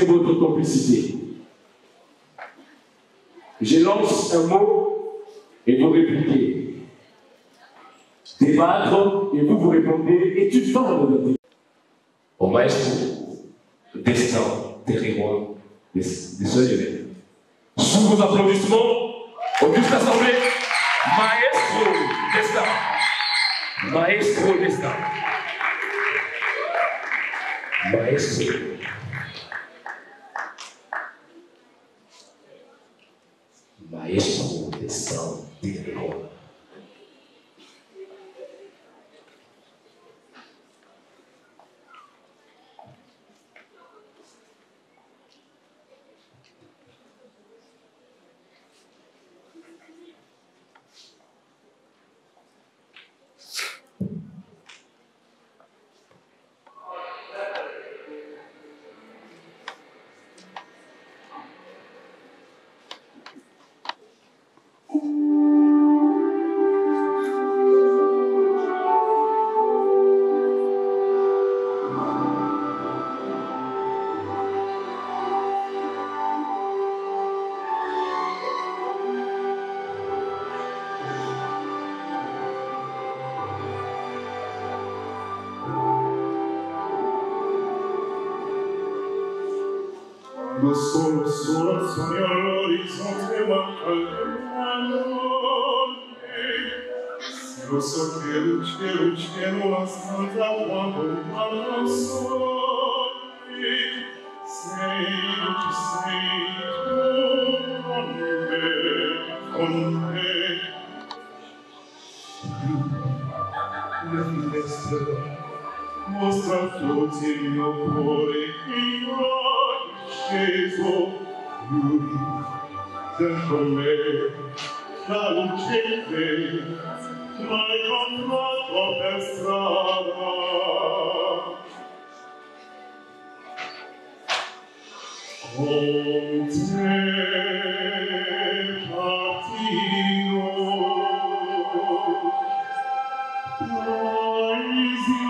c'est votre complicité. Je lance un mot et vous répliquez. Débattre et vous répondez et tu sors de votre au maestro, destin, territoire, des seuls. Sous vos applaudissements, auguste assemblée, maestro, destin. Maestro, destin. Maestro. Maestro, destin, territoire. Ma solo sogno all'orizzonte manca il nome. Lo so che luce non la stanza quando parla soli. Sei tu con me. Le finestre mostra flotti il mio cuore sceso, lui dentro me, la luce che m'hai incontrato per strada. Con te partirò, paesi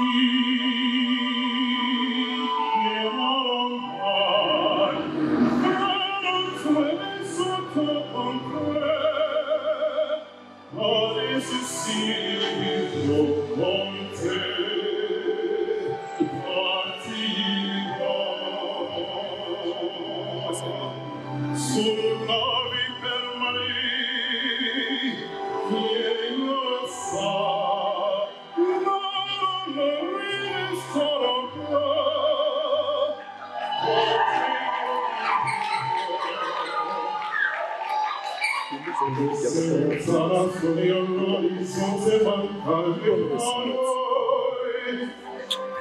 che non mai. Senza la sogno all'orizzonte manca il mare.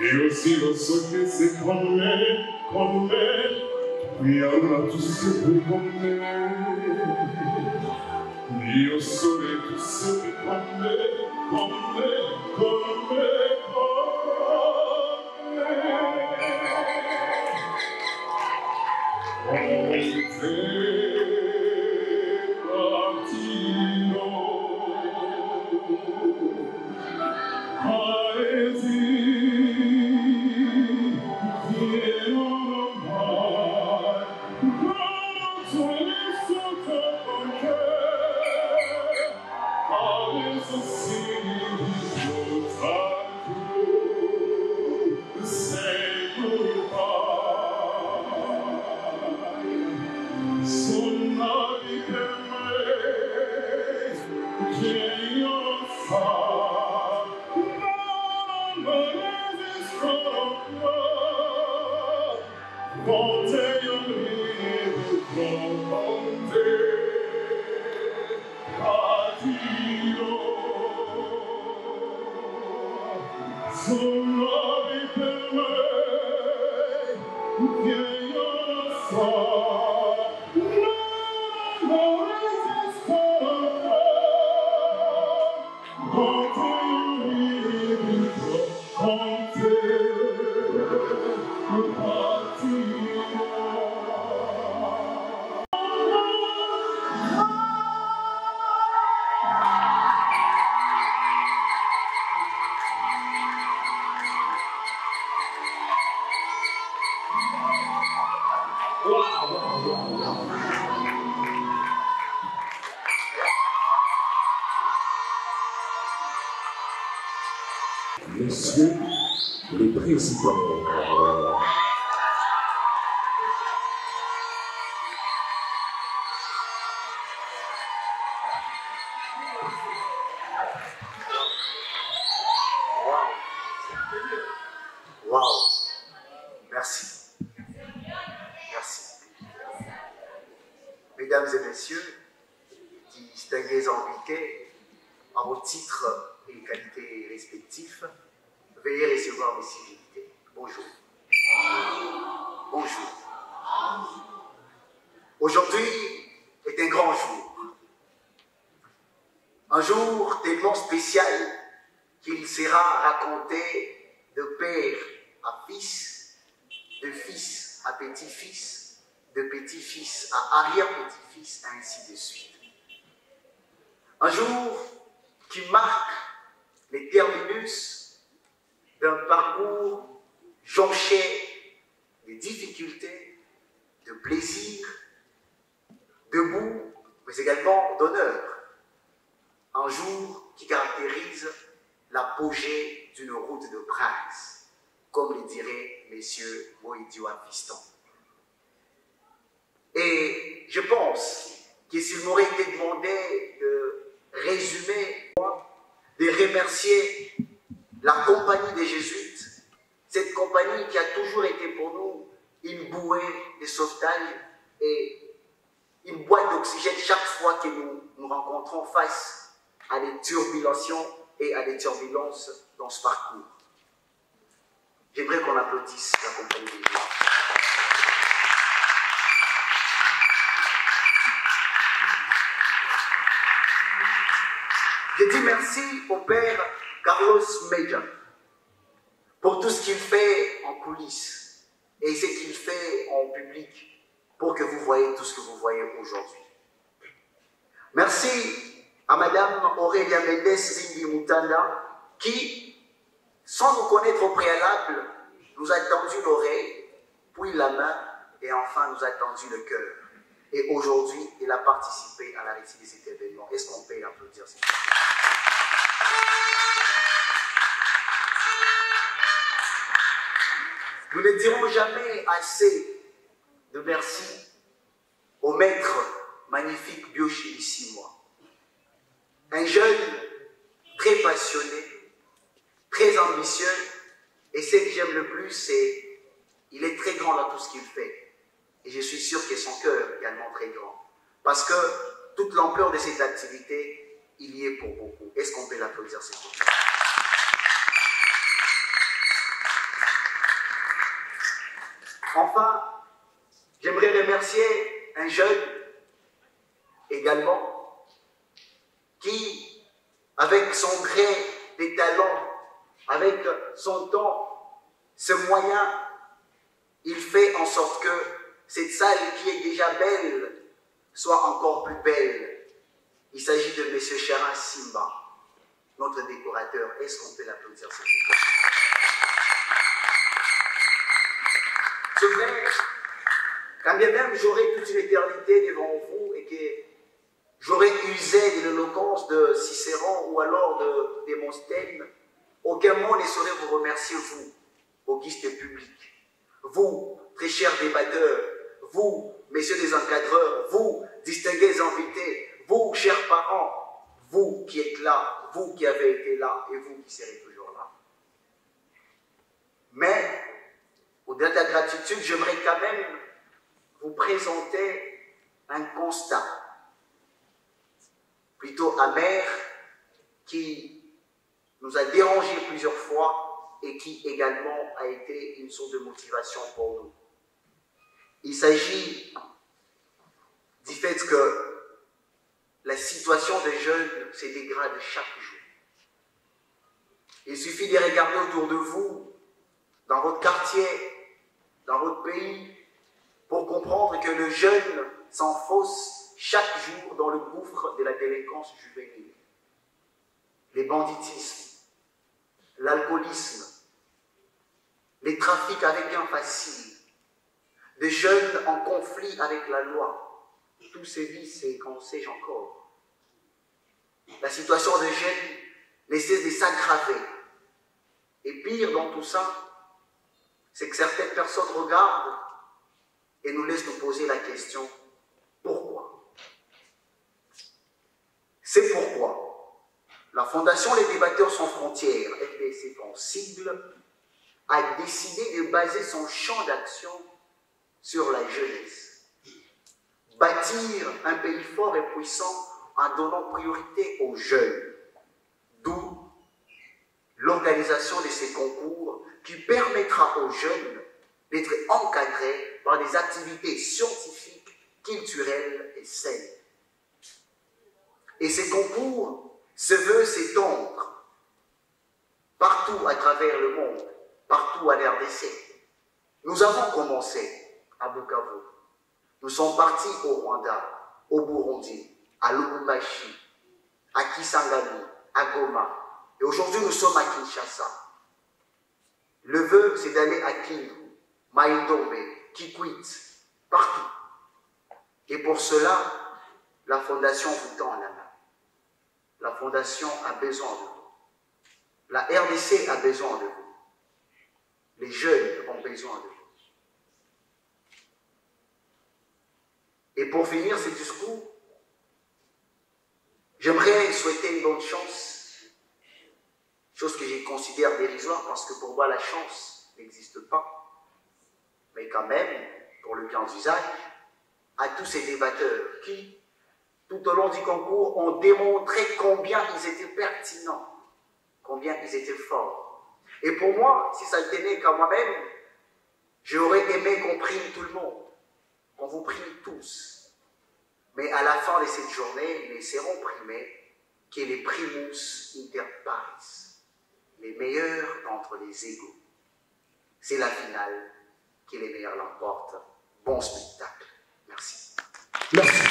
Io sì lo so che sei con me, qui allora tu sei qui con me. Io so che tu sei con me, con me, con me, con te. messieurs les présidents. Wow. Merci. Merci. Mesdames et messieurs, distingués invités, en vos titres et qualités respectifs, veuillez recevoir mes civilités. Bonjour. Bonjour. Aujourd'hui est un grand jour. Un jour tellement spécial qu'il sera raconté de père à fils, de fils à petit-fils, de petit-fils à arrière-petit-fils, ainsi de suite. Un jour qui marque les terminus d'un parcours jonché de difficultés, de plaisir, de boue, mais également d'honneur. Un jour qui caractérise l'apogée d'une route de prince, comme le dirait messieurs Moïdioua Fiston. Et je pense que s'il m'aurait été demandé de résumer, de remercier la compagnie des Jésuites, cette compagnie qui a toujours été pour nous une bouée de sauvetage et une boîte d'oxygène chaque fois que nous nous rencontrons face à des turbulences et à des turbulences dans ce parcours. J'aimerais qu'on applaudisse la compagnie des Jésuites. Je dis merci au père Carlos Meja pour tout ce qu'il fait en coulisses et ce qu'il fait en public pour que vous voyez tout ce que vous voyez aujourd'hui. Merci à Madame Aurélia Mendes Zimbi Mutanda qui, sans nous connaître au préalable, nous a tendu l'oreille, puis la main et enfin nous a tendu le cœur. Et aujourd'hui, il a participé à la réussite de cet événement. Est-ce qu'on peut applaudir cette chose? Nous ne dirons jamais assez de merci au maître magnifique Biochilissimois. Un jeune très passionné, très ambitieux, et ce que j'aime le plus, c'est qu'il est très grand dans tout ce qu'il fait. Et je suis sûr que son cœur est également très grand. Parce que toute l'ampleur de cette activité, il y est pour beaucoup. Est-ce qu'on peut l'applaudir, s'il vous plaît? Enfin, j'aimerais remercier un jeune également qui, avec son grain de talent, avec son temps, ce moyen, il fait en sorte que cette salle qui est déjà belle soit encore plus belle. Il s'agit de M. Charin Simba, notre décorateur. Est-ce qu'on peut l'applaudir, s'il vous plaît? C'est vrai, quand bien même j'aurai toute une éternité devant vous et que j'aurai usé de l'éloquence de Cicéron ou alors de Démosthène, aucun mot ne saurait vous remercier, vous, Auguste public, vous, très chers débatteurs, vous, messieurs les encadreurs, vous, distingués invités, vous, chers parents, vous qui êtes là, vous qui avez été là et vous qui serez toujours là. Mais, au-delà de la gratitude, j'aimerais quand même vous présenter un constat plutôt amer qui nous a dérangé plusieurs fois et qui également a été une source de motivation pour nous. Il s'agit du fait que la situation des jeunes se dégrade chaque jour. Il suffit de regarder autour de vous, dans votre quartier, dans votre pays, pour comprendre que le jeune s'enfonce chaque jour dans le gouffre de la délinquance juvénile. Les banditismes, l'alcoolisme, les trafics avec gains faciles, des jeunes en conflit avec la loi, tous ces vices et qu'en sais-je encore. La situation des jeunes ne cesse de s'aggraver. pire dans tout ça, c'est que certaines personnes regardent et nous laissent nous poser la question, pourquoi? C'est pourquoi la Fondation Les Débatteurs Sans Frontières, FDSF en sigle, a décidé de baser son champ d'action sur la jeunesse. Bâtir un pays fort et puissant en donnant priorité aux jeunes. D'où l'organisation de ces concours qui permettra aux jeunes d'être encadrés par des activités scientifiques, culturelles et saines. Et ces concours se veulent s'étendre partout à travers le monde, partout à l'RDC. Nous avons commencé à Bukavu. Nous sommes partis au Rwanda, au Burundi, à Lubumbashi, à Kisangani, à Goma. Et aujourd'hui, nous sommes à Kinshasa. Le vœu, c'est d'aller à Kindu, Maïdombe, Kikwit, partout. Et pour cela, la Fondation vous tend la main. La Fondation a besoin de vous. La RDC a besoin de vous. Les jeunes ont besoin de vous. Et pour finir ce discours, j'aimerais souhaiter une bonne chance, chose que je considère dérisoire parce que pour moi la chance n'existe pas, mais quand même, pour le bien d'usage, à tous ces débatteurs qui, tout au long du concours, ont démontré combien ils étaient pertinents, combien ils étaient forts. Et pour moi, si ça ne tenait qu'à moi-même, j'aurais aimé qu'on prime tout le monde, qu'on vous prime tous. Mais à la fin de cette journée, nous serons primés que les primus inter pares, les meilleurs d'entre les égaux. C'est la finale, que les meilleurs l'emportent. Bon spectacle. Merci. Merci.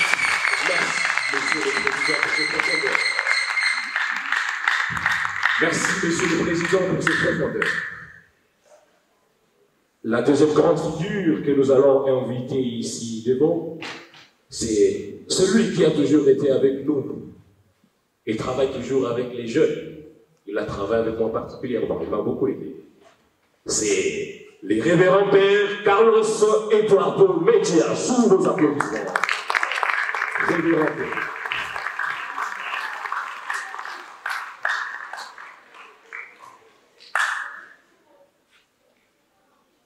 Merci, Monsieur le Président, pour cette profondeur. Merci, Monsieur le Président, pour cette profondeur. La deuxième grande figure que nous allons inviter ici devant, c'est celui qui a toujours été avec nous et travaille toujours avec les jeunes. Il a travaillé avec moi particulièrement, il m'a beaucoup aidé. C'est les révérends pères Carlos Eduardo Media, sous vos applaudissements. Révérend père.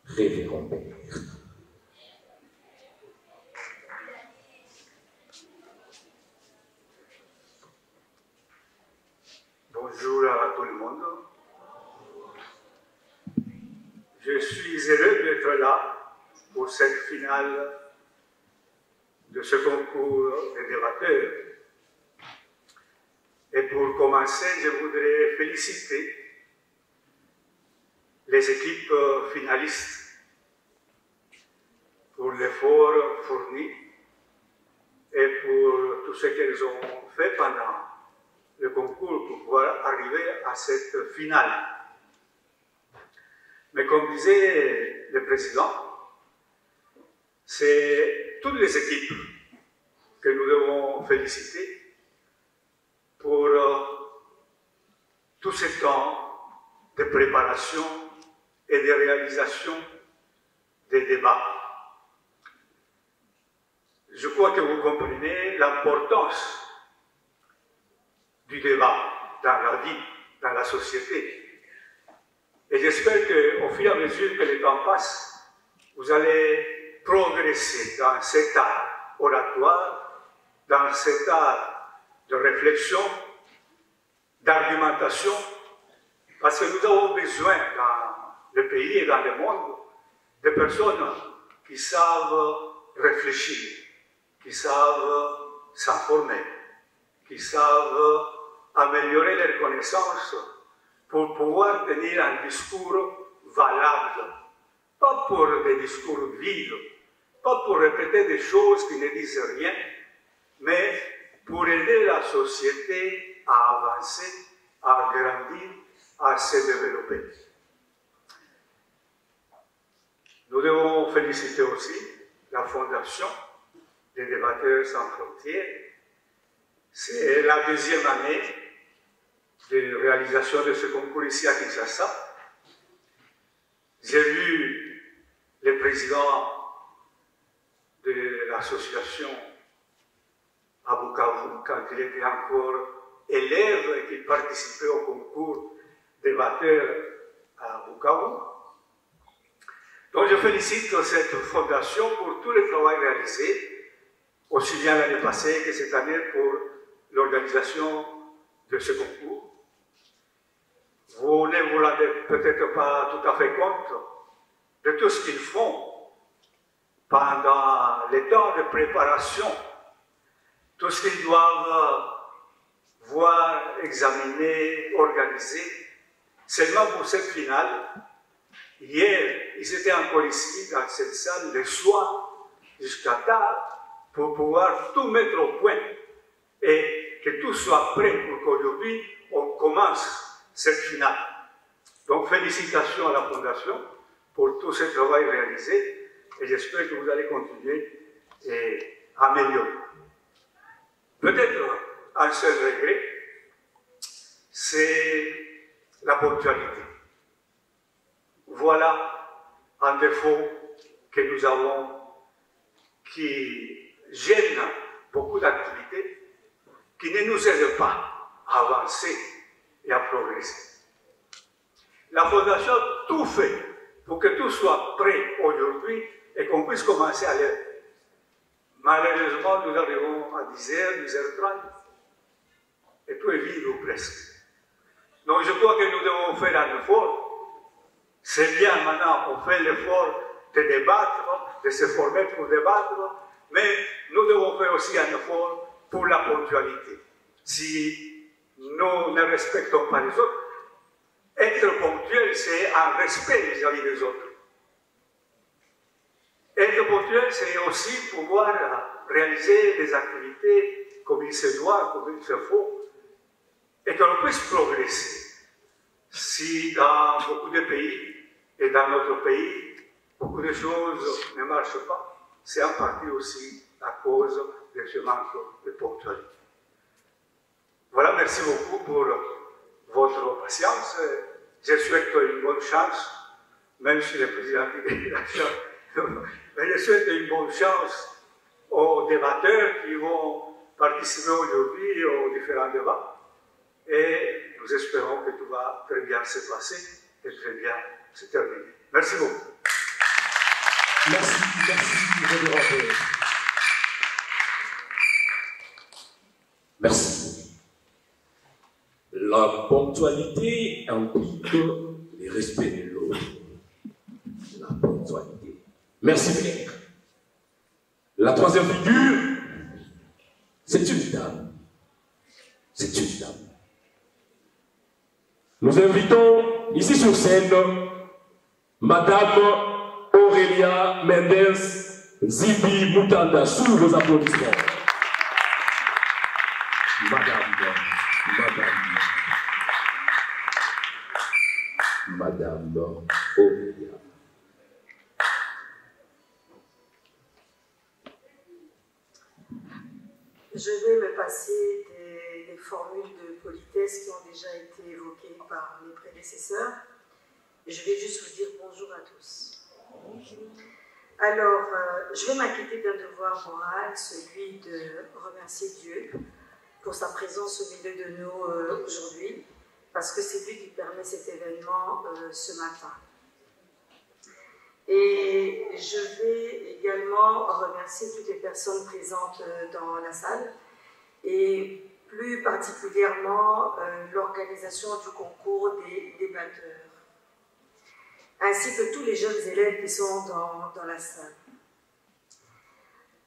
Révérend père. Bonjour à tout le monde. Je suis heureux d'être là pour cette finale de ce concours des débatteurs. Et pour commencer, je voudrais féliciter les équipes finalistes pour l'effort fourni et pour tout ce qu'elles ont fait pendant le concours pour pouvoir arriver à cette finale. Mais comme disait le président, c'est toutes les équipes que nous devons féliciter pour tout ce temps de préparation et de réalisation des débats. Je crois que vous comprenez l'importance du débat dans la vie, dans la société. Et j'espère qu'au fur et à mesure que le temps passe, vous allez progresser dans cet art oratoire, dans cet art de réflexion, d'argumentation, parce que nous avons besoin dans le pays et dans le monde de personnes qui savent réfléchir, qui savent s'informer, qui savent améliorer leurs connaissances pour pouvoir tenir un discours valable, pas pour des discours vides, pas pour répéter des choses qui ne disent rien, mais pour aider la société à avancer, à grandir, à se développer. Nous devons féliciter aussi la Fondation des Débatteurs Sans Frontières. C'est la deuxième année de réalisation de ce concours ici à Kinshasa. J'ai vu le président de l'association à Bukavu, quand il était encore élève et qu'il participait au concours des batteurs à Bukavu. Donc je félicite cette fondation pour tout le travail réalisé, aussi bien l'année passée que cette année pour l'organisation de ce concours. Vous ne vous rendez peut-être pas tout à fait compte de tout ce qu'ils font pendant les temps de préparation, tout ce qu'ils doivent voir, examiner, organiser, seulement pour cette finale. Hier, ils étaient encore ici, dans cette salle, le soir, jusqu'à tard, pour pouvoir tout mettre au point et que tout soit prêt pour qu'aujourd'hui, on commence cette finale. Donc, félicitations à la Fondation pour tout ce travail réalisé et j'espère que vous allez continuer et améliorer. Peut-être un seul regret, c'est la ponctualité. Voilà un défaut que nous avons qui gêne beaucoup d'activités, qui ne nous aide pas à avancer et à progresser. La Fondation a tout fait pour que tout soit prêt aujourd'hui et qu'on puisse commencer à l'heure. Malheureusement, nous arrivons à 10h, 10h30 et tout est vide ou presque. Donc je crois que nous devons faire un effort. C'est bien maintenant, on fait l'effort de débattre, de se former pour débattre, mais nous devons faire aussi un effort pour la ponctualité. Si nous ne respectons pas les autres, être ponctuel, c'est un respect vis-à-vis des autres. Être ponctuel, c'est aussi pouvoir réaliser des activités comme il se doit, comme il se faut, et que l'on puisse progresser. Si dans beaucoup de pays, et dans notre pays, beaucoup de choses ne marchent pas, c'est en partie aussi à cause de ce manque de ponctualité. Voilà, merci beaucoup pour votre patience. Je souhaite une bonne chance, même si le président dit mais je souhaite une bonne chance aux débatteurs qui vont participer aujourd'hui aux différents débats. Et nous espérons que tout va très bien se passer et très bien se terminer. Merci beaucoup. Merci, révérend. Merci. La ponctualité implique le respect de l'autre. La ponctualité. Merci bien. La troisième figure, c'est une dame. C'est une dame. Nous invitons ici sur scène Madame Aurélia Mendes Zibi Mutanda, sous vos applaudissements. Madame Aurélia. Je vais me passer des formules de politesse qui ont déjà été évoquées par mes prédécesseurs. Je vais juste vous dire bonjour à tous. Alors, je vais m'acquitter d'un devoir moral, celui de remercier Dieu pour sa présence au milieu de nous aujourd'hui, parce que c'est lui qui permet cet événement ce matin. Et je vais également remercier toutes les personnes présentes dans la salle et plus particulièrement l'organisation du concours des débatteurs, ainsi que tous les jeunes élèves qui sont dans la salle.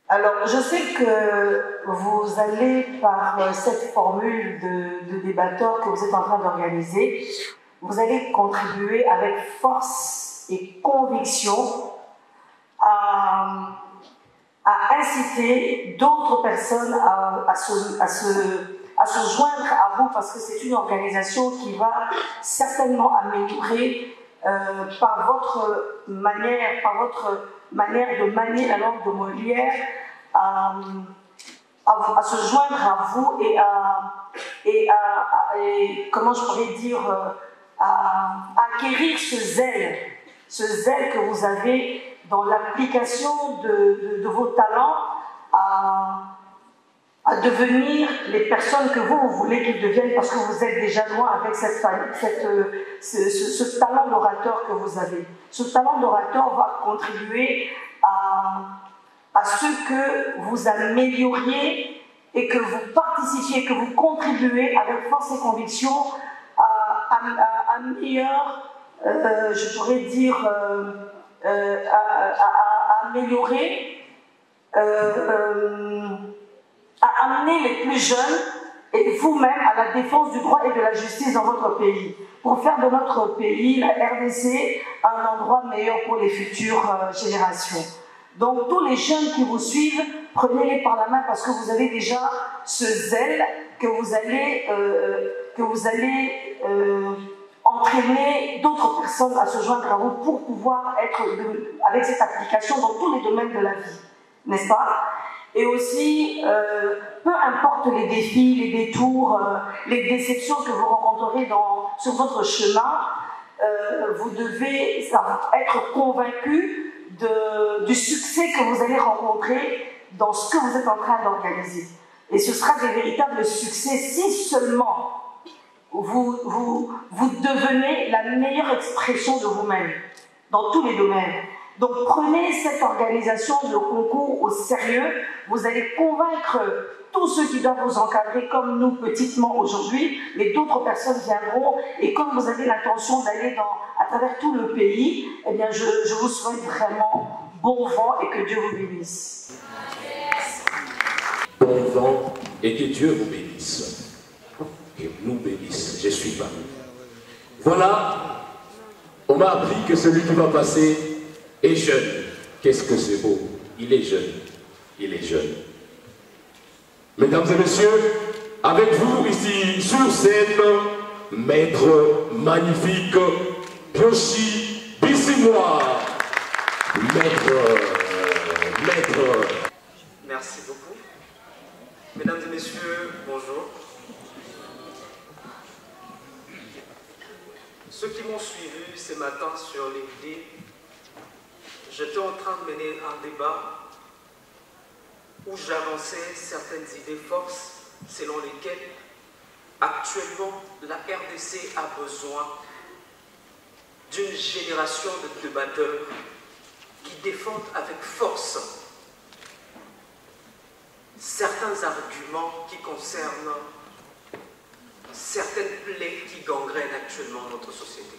Alors, je sais que vous allez, par cette formule de débatteur que vous êtes en train d'organiser, vous allez contribuer avec force et conviction à inciter d'autres personnes à se joindre à vous, parce que c'est une organisation qui va certainement améliorer par votre manière de manier la langue de Molière, à se joindre à vous et comment je pourrais dire, à acquérir ce zèle ce zèle que vous avez dans l'application de vos talents à devenir les personnes que vous voulez qu'ils deviennent, parce que vous êtes déjà loin avec ce talent d'orateur que vous avez. Ce talent d'orateur va contribuer à ce que vous amélioriez et que vous participiez, que vous contribuez avec force et conviction à meilleur, je pourrais dire, à améliorer, à amener les plus jeunes et vous-même à la défense du droit et de la justice dans votre pays, pour faire de notre pays, la RDC, un endroit meilleur pour les futures générations. Donc tous les jeunes qui vous suivent, prenez-les par la main parce que vous avez déjà ce zèle que vous allez entraîner d'autres personnes à se joindre à vous pour pouvoir être avec cette application dans tous les domaines de la vie, n'est-ce pas? Et aussi, peu importe les défis, les détours, les déceptions que vous rencontrerez sur votre chemin, vous devez être convaincu du succès que vous allez rencontrer dans ce que vous êtes en train d'organiser. Et ce sera des véritables succès si seulement vous devenez la meilleure expression de vous-même dans tous les domaines. Donc prenez cette organisation de concours au sérieux, vous allez convaincre tous ceux qui doivent vous encadrer comme nous petitement aujourd'hui, mais d'autres personnes viendront et comme vous avez l'intention d'aller à travers tout le pays, eh bien je vous souhaite vraiment bon vent et que Dieu vous bénisse. Bon vent et que Dieu vous bénisse. Que nous bénisse, je suis parmi. Voilà, on m'a appris que celui qui va passer est jeune. Qu'est-ce que c'est beau. Il est jeune. Il est jeune. Mesdames et messieurs, avec vous ici sur scène, maître magnifique Yoshi Bissimois. Maître. Merci beaucoup. Mesdames et messieurs, bonjour. Ceux qui m'ont suivi ce matin sur LinkedIn, j'étais en train de mener un débat où j'avançais certaines idées forces selon lesquelles actuellement la RDC a besoin d'une génération de débatteurs qui défendent avec force certains arguments qui concernent certaines plaies qui gangrènent actuellement notre société.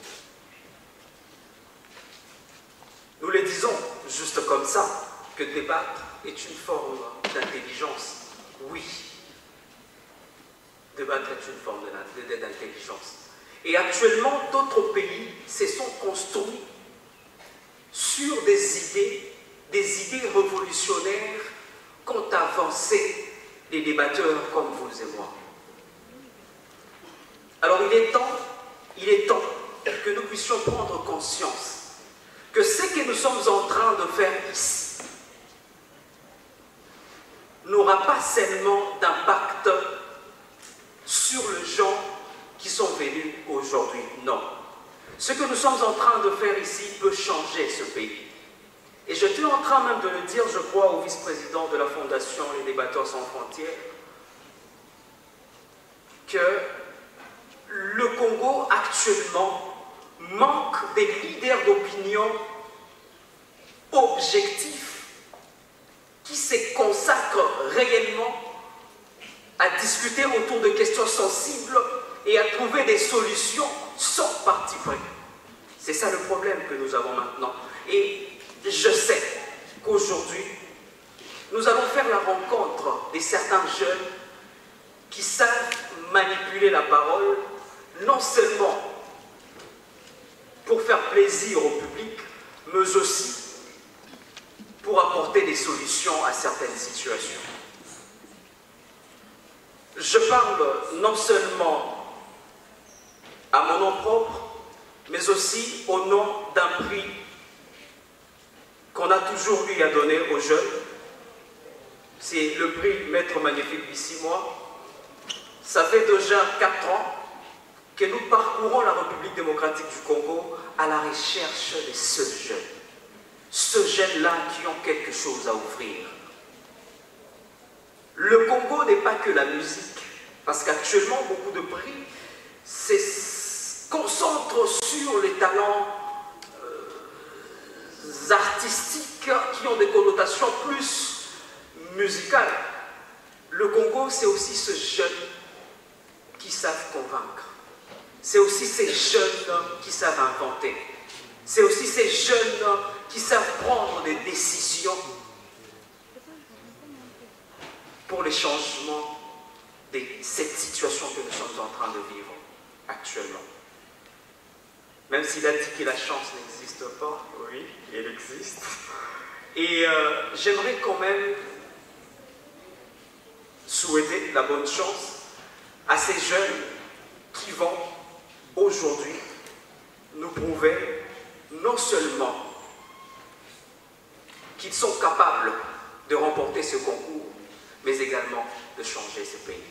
Nous le disons juste comme ça, que débattre est une forme d'intelligence. Oui, débattre est une forme d'intelligence. Et actuellement, d'autres pays se sont construits sur des idées révolutionnaires qu'ont avancé les débatteurs comme vous et moi. Alors il est temps que nous puissions prendre conscience que ce que nous sommes en train de faire ici n'aura pas seulement d'impact sur les gens qui sont venus aujourd'hui. Non. Ce que nous sommes en train de faire ici peut changer ce pays. Et j'étais en train même de le dire, je crois, au vice-président de la Fondation Les Débatteurs Sans Frontières, que le Congo actuellement manque des leaders d'opinion objectifs qui se consacrent réellement à discuter autour de questions sensibles et à trouver des solutions sans parti pris. C'est ça le problème que nous avons maintenant. Et je sais qu'aujourd'hui, nous allons faire la rencontre de certains jeunes qui savent manipuler la parole, non seulement pour faire plaisir au public, mais aussi pour apporter des solutions à certaines situations. Je parle non seulement à mon nom propre, mais aussi au nom d'un prix qu'on a toujours eu à donner aux jeunes. C'est le prix Maître Magnifique Bissimois. Ça fait déjà 4 ans que nous parcourons la République démocratique du Congo à la recherche de ce jeune-là qui ont quelque chose à offrir. Le Congo n'est pas que la musique, parce qu'actuellement, beaucoup de prix se concentrent sur les talents artistiques qui ont des connotations plus musicales. Le Congo, c'est aussi ce jeune qui savent convaincre. C'est aussi ces jeunes qui savent inventer. C'est aussi ces jeunes qui savent prendre des décisions pour les changements de cette situation que nous sommes en train de vivre actuellement. Même s'il a dit que la chance n'existe pas, oui, elle existe. Et j'aimerais quand même souhaiter la bonne chance à ces jeunes qui vont aujourd'hui nous prouver non seulement qu'ils sont capables de remporter ce concours, mais également de changer ce pays.